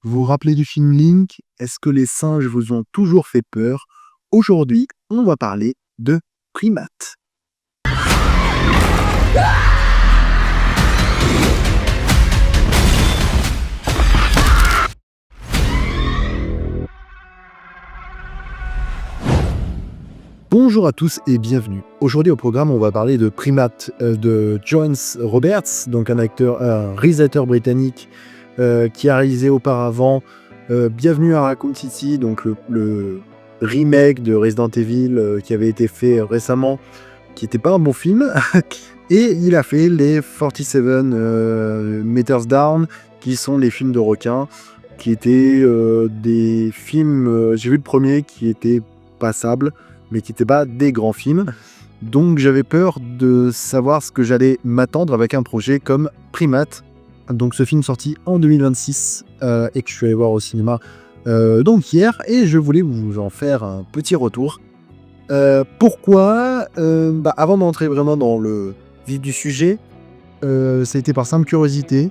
Vous vous rappelez du film Link? Est-ce que les singes vous ont toujours fait peur? Aujourd'hui, on va parler de primates. Bonjour à tous et bienvenue. Aujourd'hui au programme, on va parler de Primates de Johannes Roberts, donc un réalisateur britannique qui a réalisé auparavant Bienvenue à Raccoon City, donc le remake de Resident Evil qui avait été fait récemment, qui n'était pas un bon film. Et il a fait les 47 Meters Down, qui sont les films de requins, qui étaient des films, j'ai vu le premier qui était passable, mais qui n'étaient pas des grands films. Donc j'avais peur de savoir ce que j'allais m'attendre avec un projet comme Primates. Donc ce film sorti en 2026 et que je suis allé voir au cinéma donc hier, et je voulais vous en faire un petit retour. Pourquoi avant d'entrer vraiment dans le vif du sujet, ça a été par simple curiosité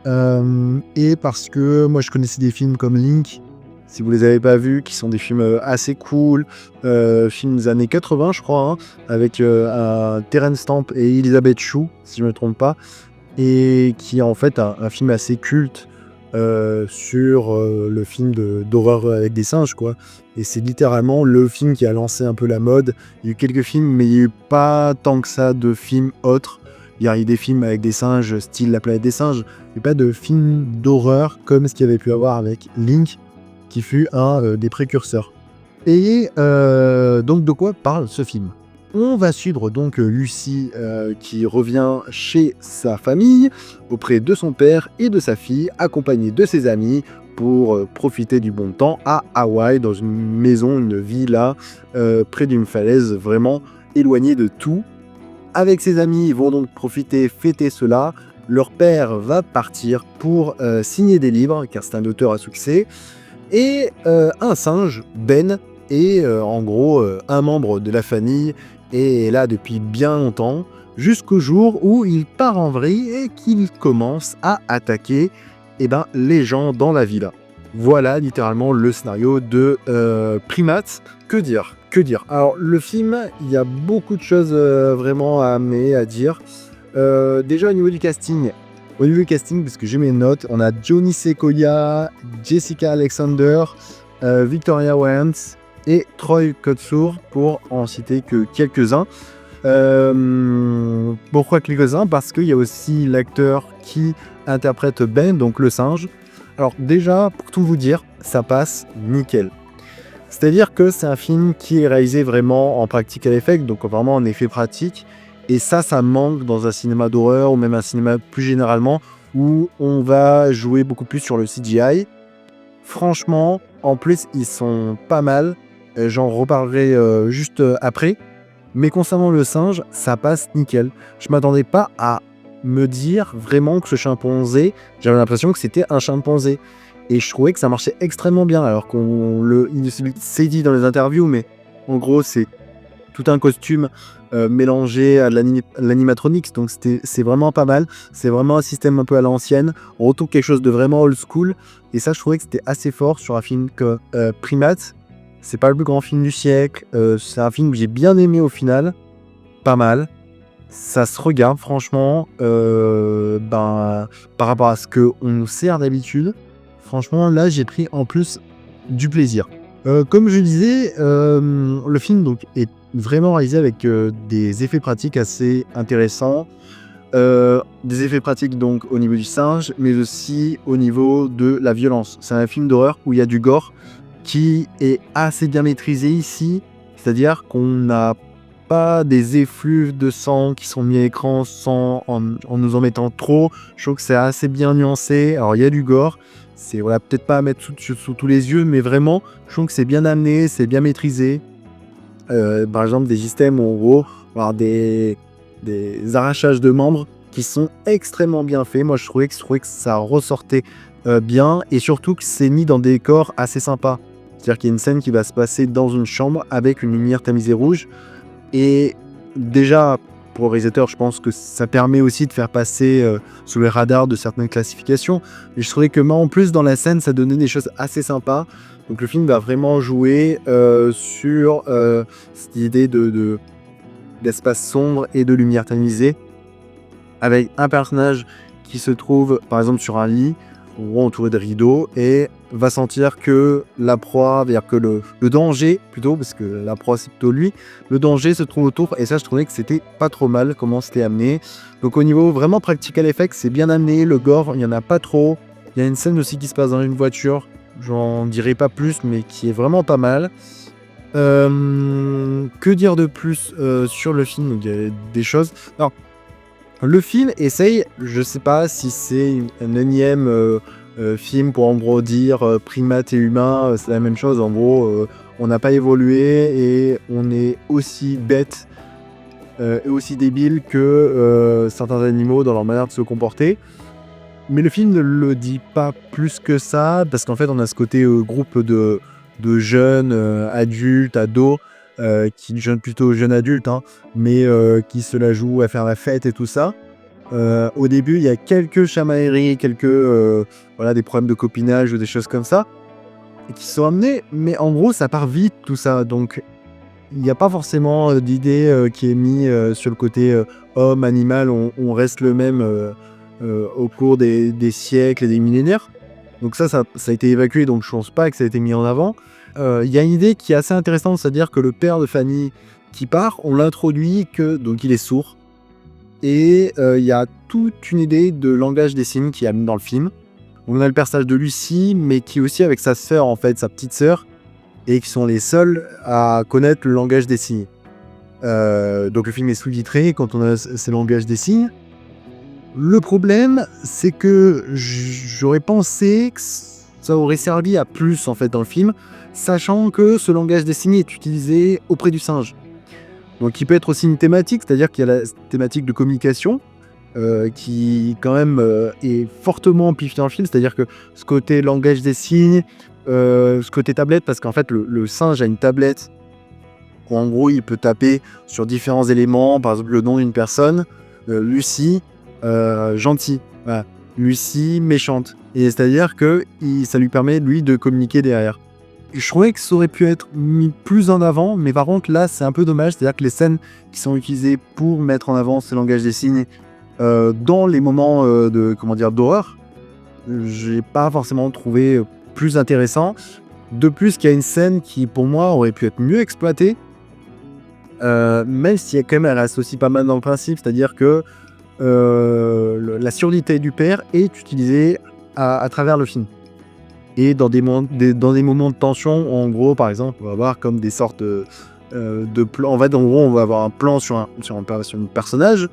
et parce que moi je connaissais des films comme Link, si vous les avez pas vus, qui sont des films assez cool, films des années 80 je crois, hein, avec un Terence Stamp et Elizabeth Shue, si je me trompe pas, et qui est en fait un film assez culte sur le film d'horreur avec des singes, quoi. Et c'est littéralement le film qui a lancé un peu la mode. Il y a eu quelques films, mais il n'y a eu pas tant que ça de films autres. Il y a eu des films avec des singes, style La Planète des Singes, mais pas de films d'horreur comme ce qu'il y avait pu avoir avec Link, qui fut un des précurseurs. Et donc de quoi parle ce film ? On va suivre donc Lucie qui revient chez sa famille, auprès de son père et de sa fille, accompagnée de ses amis pour profiter du bon temps à Hawaï, dans une maison, une villa, près d'une falaise, vraiment éloignée de tout. Avec ses amis, ils vont donc profiter, fêter cela. Leur père va partir pour signer des livres, car c'est un auteur à succès. Et un singe, Ben, est en gros un membre de la famille, et est là depuis bien longtemps, jusqu'au jour où il part en vrille et qu'il commence à attaquer les gens dans la villa. Voilà littéralement le scénario de Primates. Que dire ? Alors le film, il y a beaucoup de choses vraiment à amener, à dire. Déjà au niveau du casting, parce que j'ai mes notes, on a Johnny Sequoia, Jessica Alexander, Victoria Wentz et Troy Kotsur, pour en citer que quelques-uns. Pourquoi quelques-uns ? Parce qu'il y a aussi l'acteur qui interprète Ben, donc le singe. Alors déjà, pour tout vous dire, ça passe nickel. C'est-à-dire que c'est un film qui est réalisé vraiment en practical effect, donc vraiment en effet pratique. Et ça manque dans un cinéma d'horreur, ou même un cinéma plus généralement, où on va jouer beaucoup plus sur le CGI. Franchement, en plus, ils sont pas mal. J'en reparlerai juste après. Mais concernant le singe, ça passe nickel. Je m'attendais pas à me dire vraiment que ce chimpanzé, j'avais l'impression que c'était un chimpanzé. Et je trouvais que ça marchait extrêmement bien, alors il s'est dit dans les interviews, mais en gros, c'est tout un costume mélangé à de l'animatronics, donc c'est vraiment pas mal. C'est vraiment un système un peu à l'ancienne. On retrouve quelque chose de vraiment old school, et ça, je trouvais que c'était assez fort sur un film que Primates. C'est pas le plus grand film du siècle, c'est un film que j'ai bien aimé au final, pas mal. Ça se regarde franchement, par rapport à ce qu'on nous sert d'habitude. Franchement, là, j'ai pris en plus du plaisir. Comme je disais, le film donc, est vraiment réalisé avec des effets pratiques assez intéressants. Des effets pratiques donc au niveau du singe, mais aussi au niveau de la violence. C'est un film d'horreur où il y a du gore qui est assez bien maîtrisé ici. C'est-à-dire qu'on n'a pas des effluves de sang qui sont mis à l'écran en nous en mettant trop. Je trouve que c'est assez bien nuancé. Alors il y a du gore, c'est voilà, peut-être pas à mettre sous tous les yeux, mais vraiment, je trouve que c'est bien amené, c'est bien maîtrisé. Par exemple, des systèmes où en gros, on va avoir des arrachages de membres qui sont extrêmement bien faits. Moi, je trouvais que ça ressortait bien, et surtout que c'est mis dans des décors assez sympas. C'est-à-dire qu'il y a une scène qui va se passer dans une chambre avec une lumière tamisée rouge. Et déjà, pour le réalisateur, je pense que ça permet aussi de faire passer sous les radars de certaines classifications. Et je trouvais que en plus dans la scène, ça donnait des choses assez sympas. Donc le film va vraiment jouer sur cette idée d'espace sombre et de lumière tamisée, avec un personnage qui se trouve par exemple sur un lit, entouré de rideaux, et va sentir que la proie, c'est-à-dire que le danger plutôt, parce que la proie c'est plutôt lui, le danger se trouve autour, et ça je trouvais que c'était pas trop mal comment c'était amené. Donc au niveau vraiment practical effects, c'est bien amené, le gore il y en a pas trop, il y a une scène aussi qui se passe dans une voiture, j'en dirai pas plus, mais qui est vraiment pas mal. Que dire de plus sur le film? Donc, il y a des choses. Alors, le film essaye, je sais pas si c'est un énième film pour en gros dire primates et humains, c'est la même chose. En gros, on n'a pas évolué et on est aussi bête et aussi débile que certains animaux dans leur manière de se comporter. Mais le film ne le dit pas plus que ça, parce qu'en fait, on a ce côté groupe de jeunes, adultes, ados, plutôt jeunes adultes, hein, mais qui se la jouent à faire la fête et tout ça. Au début, il y a quelques chamailleries, des problèmes de copinage ou des choses comme ça, qui sont amenés, mais en gros, ça part vite tout ça. Donc, il n'y a pas forcément d'idée qui est mise sur le côté homme, animal, on reste le même au cours des siècles et des millénaires. Donc ça a été évacué, donc je pense pas que ça a été mis en avant. Il y a une idée qui est assez intéressante, c'est-à-dire que le père de Fanny qui part, on l'introduit donc il est sourd. Et il y a toute une idée de langage des signes qui est amenée dans le film. On a le personnage de Lucie, mais qui est aussi avec sa sœur, en fait, sa petite sœur, et qui sont les seuls à connaître le langage des signes. Donc le film est sous-titré quand on a ce langage des signes. Le problème, c'est que j'aurais pensé que ça aurait servi à plus en fait dans le film, sachant que ce langage des signes est utilisé auprès du singe. Donc il peut être aussi une thématique, c'est-à-dire qu'il y a la thématique de communication qui quand même est fortement amplifiée dans le film, c'est-à-dire que ce côté langage des signes, ce côté tablette, parce qu'en fait le singe a une tablette où en gros il peut taper sur différents éléments, par exemple le nom d'une personne, Lucie, gentil, voilà. Lucie méchante, et c'est-à-dire que ça lui permet lui de communiquer derrière. Je trouvais que ça aurait pu être mis plus en avant, mais par contre là c'est un peu dommage, c'est-à-dire que les scènes qui sont utilisées pour mettre en avant ce langage des signes dans les moments d'horreur, j'ai pas forcément trouvé plus intéressant. De plus, qu'il y a une scène qui pour moi aurait pu être mieux exploitée, même si elle reste aussi pas mal dans le principe, c'est-à-dire que la surdité du père est utilisée à travers le film. Et dans des moments de tension, en gros, par exemple, on va avoir comme des sortes de plans. En fait, en gros, on va avoir un plan sur un personnage,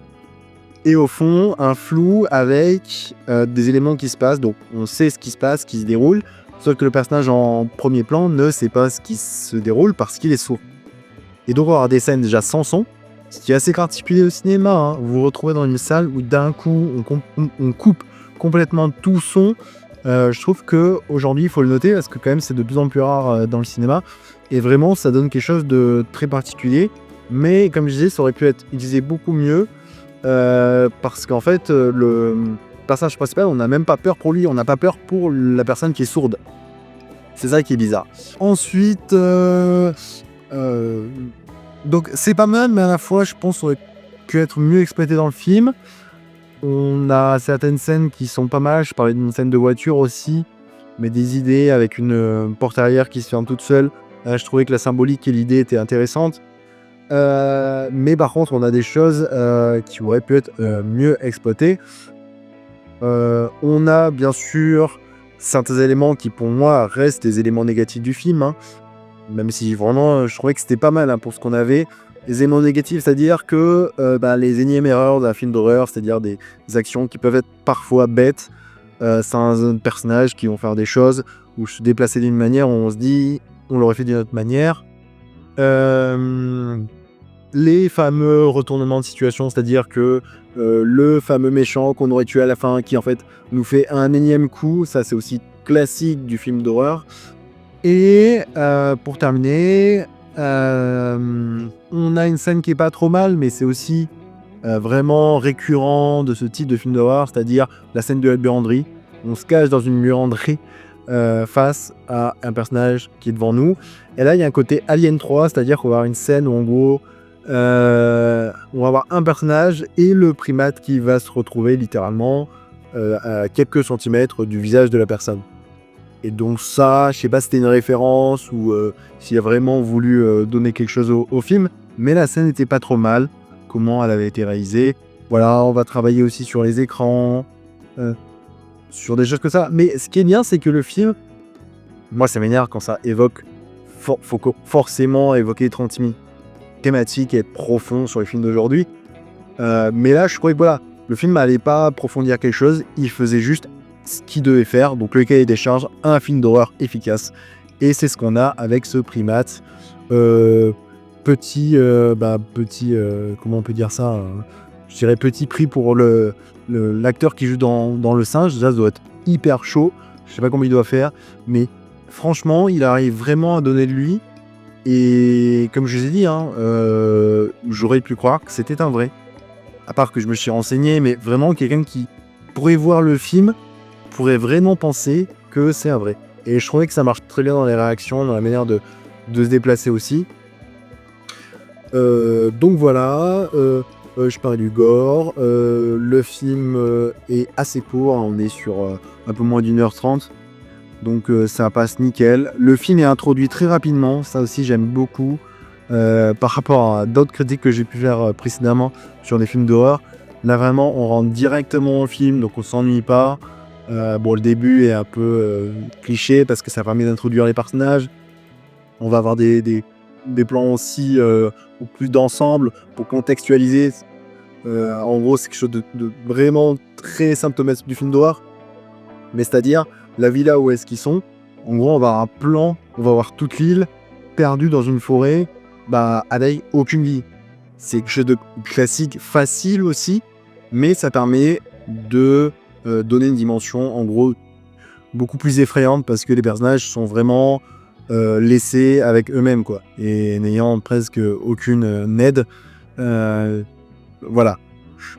et au fond, un flou avec des éléments qui se passent. Donc, on sait ce qui se passe, qui se déroule, sauf que le personnage en premier plan ne sait pas ce qui se déroule parce qu'il est sourd. Et donc, on va avoir des scènes déjà sans son, ce qui est assez particulier au cinéma, hein. Vous vous retrouvez dans une salle où d'un coup, on coupe complètement tout son. Je trouve qu'aujourd'hui, il faut le noter, parce que quand même, c'est de plus en plus rare dans le cinéma. Et vraiment, ça donne quelque chose de très particulier. Mais comme je disais, ça aurait pu être utilisé beaucoup mieux. Parce qu'en fait, le personnage principal, on n'a même pas peur pour lui. On n'a pas peur pour la personne qui est sourde. C'est ça qui est bizarre. Ensuite... donc c'est pas mal, mais à la fois je pense qu'on aurait pu être mieux exploité dans le film. On a certaines scènes qui sont pas mal, je parlais d'une scène de voiture aussi, mais des idées avec une porte arrière qui se ferme toute seule. Je trouvais que la symbolique et l'idée étaient intéressantes. Mais par contre on a des choses qui auraient pu être mieux exploitées. On a bien sûr certains éléments qui pour moi restent des éléments négatifs du film, hein. Même si vraiment je trouvais que c'était pas mal, hein, pour ce qu'on avait. Les éléments négatifs, c'est-à-dire que les énièmes erreurs d'un film d'horreur, c'est-à-dire des actions qui peuvent être parfois bêtes, sans personnages qui vont faire des choses ou se déplacer d'une manière où on se dit on l'aurait fait d'une autre manière. Les fameux retournements de situation, c'est-à-dire que le fameux méchant qu'on aurait tué à la fin, qui en fait nous fait un énième coup, ça c'est aussi classique du film d'horreur. Et pour terminer, on a une scène qui est pas trop mal, mais c'est aussi vraiment récurrent de ce type de film d'horreur, c'est-à-dire la scène de la buanderie. On se cache dans une buanderie face à un personnage qui est devant nous. Et là, il y a un côté Alien 3, c'est-à-dire qu'on va avoir une scène où, en gros, on va avoir un personnage et le primate qui va se retrouver littéralement à quelques centimètres du visage de la personne. Et donc ça, je sais pas si c'était une référence ou s'il a vraiment voulu donner quelque chose au film, mais la scène n'était pas trop mal, comment elle avait été réalisée. Voilà, on va travailler aussi sur les écrans, sur des choses comme ça. Mais ce qui est bien, c'est que le film, moi ça m'énerve quand ça évoque, faut forcément évoquer 30 000 thématiques et être profond sur les films d'aujourd'hui. Mais là, je trouvais que voilà, le film n'allait pas approfondir quelque chose, il faisait juste ce qu'il devait faire, donc le cahier des charges, un film d'horreur efficace. Et c'est ce qu'on a avec ce primate. Petit, comment on peut dire ça, je dirais petit prix pour l'acteur qui joue dans Le Singe. Ça doit être hyper chaud, je sais pas comment il doit faire, mais franchement, il arrive vraiment à donner de lui. Et comme je vous ai dit, j'aurais pu croire que c'était un vrai. À part que je me suis renseigné, mais vraiment quelqu'un qui pourrait voir le film pourrait vraiment penser que c'est un vrai. Et je trouvais que ça marche très bien dans les réactions, dans la manière de se déplacer aussi. Donc voilà, je parlais du gore. Le film est assez court, on est sur un peu moins d'1h30. Donc ça passe nickel. Le film est introduit très rapidement, ça aussi j'aime beaucoup. Par rapport à d'autres critiques que j'ai pu faire précédemment sur des films d'horreur. Là vraiment on rentre directement au film, donc on s'ennuie pas. Le début est un peu cliché parce que ça permet d'introduire les personnages. On va avoir des plans aussi au plus d'ensemble pour contextualiser. En gros c'est quelque chose de vraiment très symptomatique du film d'horreur. Mais c'est-à-dire la villa où est-ce qu'ils sont. En gros on va avoir un plan, on va voir toute l'île perdue dans une forêt, avec aucune vie. C'est quelque chose de classique, facile aussi, mais ça permet de donner une dimension en gros beaucoup plus effrayante parce que les personnages sont vraiment laissés avec eux-mêmes quoi, et n'ayant presque aucune aide. Voilà,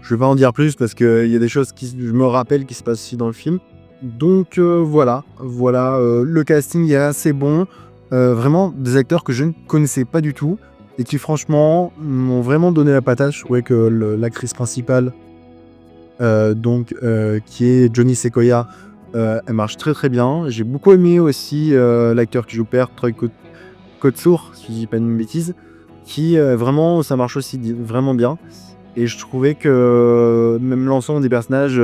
je vais pas en dire plus parce qu'il y a des choses qui je me rappelle qui se passent aussi dans le film. Donc voilà, le casting est assez bon. Vraiment des acteurs que je ne connaissais pas du tout et qui franchement m'ont vraiment donné la patate. Je trouvais que l'actrice principale, qui est Johnny Sequoia, elle marche très très bien. J'ai beaucoup aimé aussi l'acteur qui joue père, Troy Kotsur, si je dis pas une bêtise, qui vraiment ça marche aussi vraiment bien. Et je trouvais que même l'ensemble des personnages,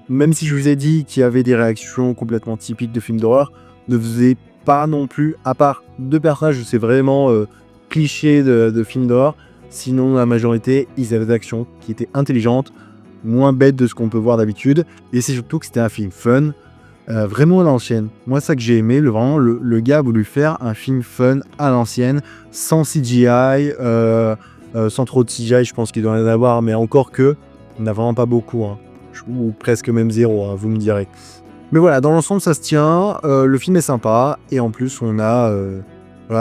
même si je vous ai dit qu'il y avait des réactions complètement typiques de films d'horreur, ne faisaient pas non plus, à part deux personnages, c'est vraiment cliché de films d'horreur. Sinon, la majorité, ils avaient des actions qui étaient intelligentes, moins bêtes de ce qu'on peut voir d'habitude. Et c'est surtout que c'était un film fun, vraiment à l'ancienne. Moi, ça que j'ai aimé, le gars a voulu faire un film fun à l'ancienne, sans CGI, sans trop de CGI, je pense qu'il doit y en avoir, mais encore que, il n'y en a vraiment pas beaucoup, ou presque même zéro, vous me direz. Mais voilà, dans l'ensemble, ça se tient. Le film est sympa. Et en plus, on a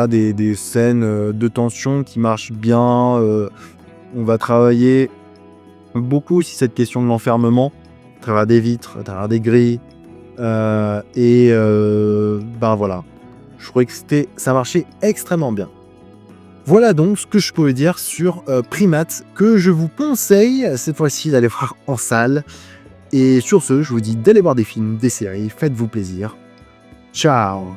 des scènes de tension qui marchent bien. On va travailler beaucoup aussi cette question de l'enfermement. À travers des vitres, à travers des grilles. Voilà. Je trouvais que ça marchait extrêmement bien. Voilà donc ce que je pouvais dire sur Primate, que je vous conseille cette fois-ci d'aller voir en salle. Et sur ce, je vous dis d'aller voir des films, des séries, faites-vous plaisir. Ciao!